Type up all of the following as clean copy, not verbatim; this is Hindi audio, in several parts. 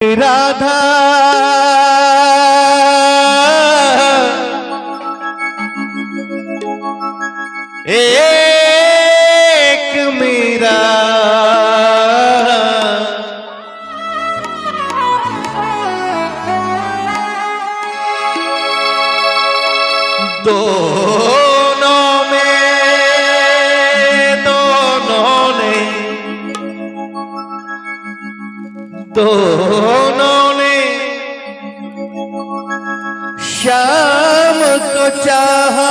राधा एक मेरा दोनों ने शाम को चाहा,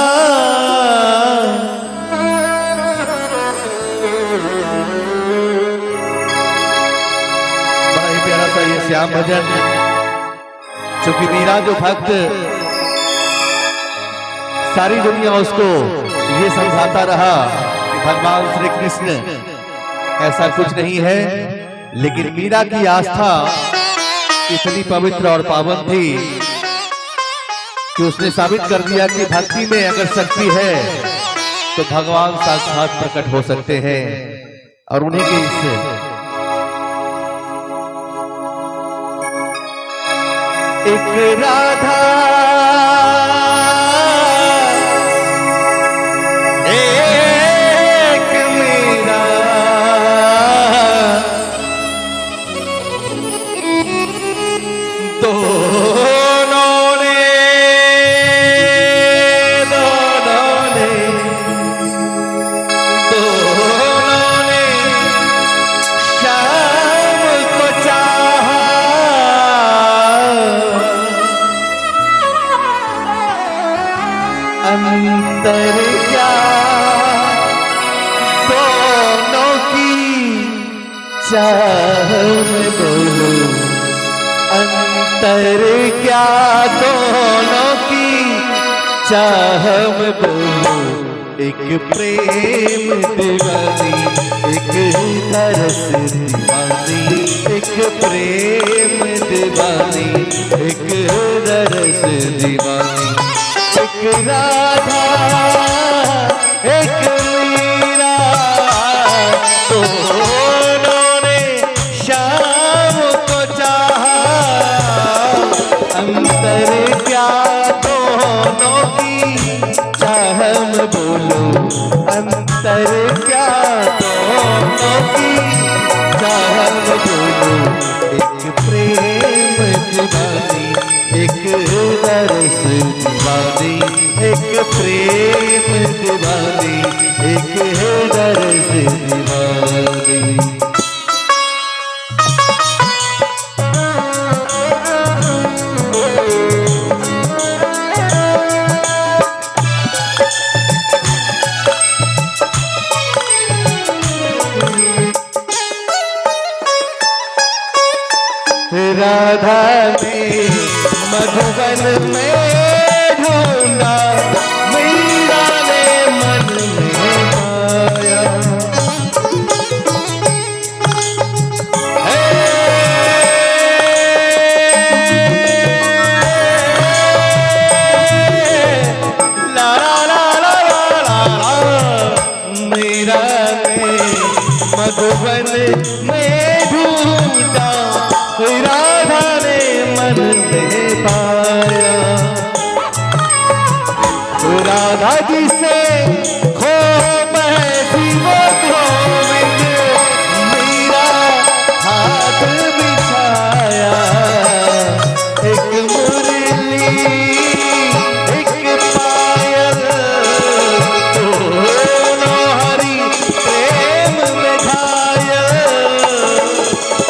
बड़ा ही प्यारा सा ये श्याम भजन, चूंकि मेरा जो भक्त सारी दुनिया उसको ये समझाता रहा कि भगवान श्री कृष्ण ऐसा कुछ नहीं है, लेकिन मीरा की आस्था इतनी पवित्र और पावन थी कि उसने साबित कर दिया कि भक्ति में अगर शक्ति है तो भगवान साक्षात प्रकट हो सकते हैं। और उन्हीं के इससे एक राधा एक मीरा, दोनों ने शाम को चाहा, अंतर क्या दोनों की चाह में बोलो, अंतर क्या दोनों की चाह में बोलो, एक प्रेम दीवानी एक तरस दीवानी, एक प्रेम दीवानी एक तरस दीवानी, एक राधा एक मीरा, दोनों ने शाम को चाहा, अंतर क्या दोनों की चाह में बोलो, अंतर क्या दोनों की चाह में बोलो, एक प्रेम दीवानी एक तरस दीवानी, एक प्रेम दीवानी एक तरस दीवानी। राधा ने मधुबन में ढूंढा, मीरा ने मन में पाया, ला ला ला ला ला ला, मीरा ने मधुबन में ढूंढा, राधा ने मन में पाया, राधा जी से खो बैठी वो गोविंद, मीरा हाथ बिछाया, एक मुरली एक पायल, दोनों हरि प्रेम में घायल,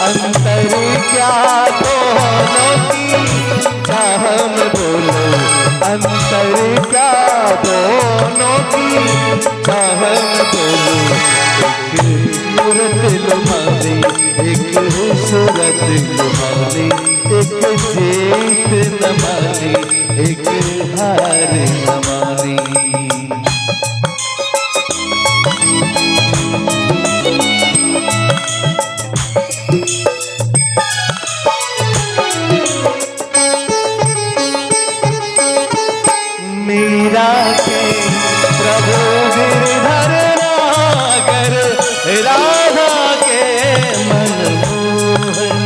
अंतर क्या दोनों की चाह में बोलो, अंतर क्या दोनों की चाह में बोलो, एक मूरत लुभानी एक सूरत लुभानी, एक जेत नमानी एक हार नमानी। मीरा के प्रभु गिरधर नागर, राधा के मनमोहन,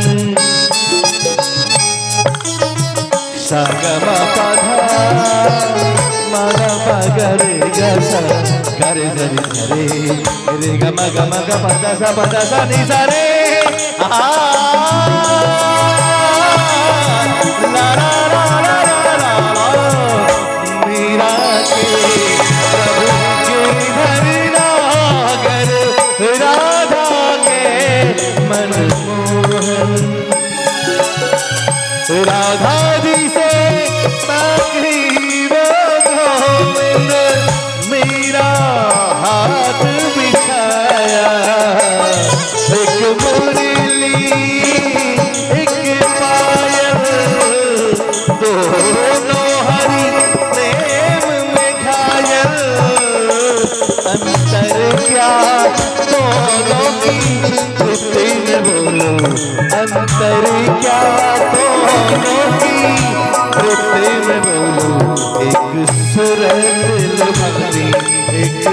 सा ग म प ध म ग प ग रे ग सा ग रे ग रे रे ग म ग प ध सा नि सा रे ला ला ला ला ला ला मीरा के प्रभु गिरधर नागर राधा के मनमोहन राधा जी से मांगी वो गोविंद मेरा हाथ बिछाया एक मुरली एक पायल दोनों हरि प्रेम में घायल अंतर क्या दोनों की प्रीति में बोलो अंतर क्या दोनों की प्रीति में बोलो एक सूरत लुभानी एक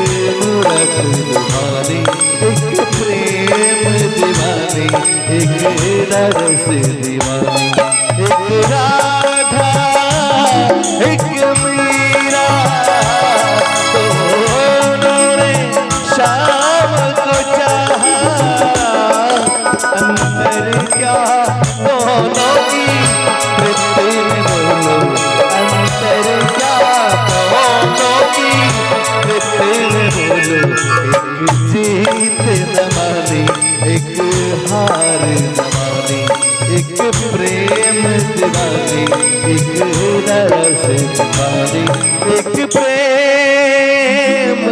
मूरत लुभानी एक प्रेम दीवानी एक रस दीवानी एक राधा एक मीरा दोनों ने शाम को चाहा अंतर क्या दोनों की प्रीति में बोलो अंतर क्या दोनों की प्रीति में बोलो एक जीत जमानी एक हार जमानी एक प्रेम दीवानी एक रस दीवानी एक प्रेम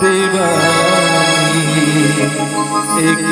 दीवानी एक